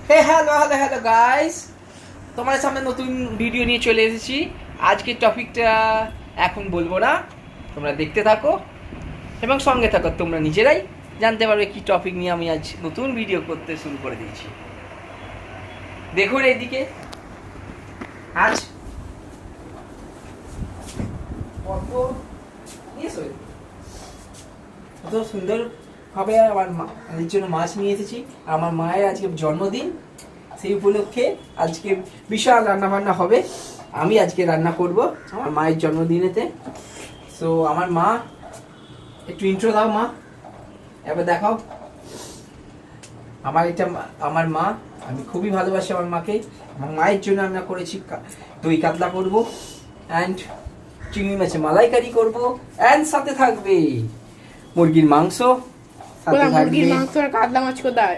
Hello hello hello guys, তোমার সামনে নতুন ভিডিও নিয়ে চলে এসেছি। আজকের টপিকটা এখন বলবো না, তোমরা দেখতে থাকো এবং সঙ্গে থাকো, তোমরা নিজেরাই জানতে পারবে কি টপিক নিয়ে আমি আজ নতুন ভিডিও করতে শুরু করে দিয়েছি। দেখুন এইদিকে আজ কত সুন্দর ভাবে আমার মায়ের জন্য মাছ নিয়ে এসেছি। আমার মায়ের আজকে জন্মদিন, সেই উপলক্ষে আজকে বিশাল রান্নাবান্না হবে। আমি আজকে রান্না করব আমার মায়ের জন্মদিনেতে। সো আমার মা, একটু ইন্ট্রো দাও মা, এবার দেখাও। আমার মা, আমি খুবই ভালোবাসি আমার মাকে। আমার মায়ের জন্য আমরা করেছি দই কাতলা করব, অ্যান্ড চিংড়ি মাছের মালাইকারি করব, অ্যান্ড সাথে থাকবে মুরগির মাংস, সাথে থাকবে মুরগির মাংস আর কাতলা মাছ কোথায়?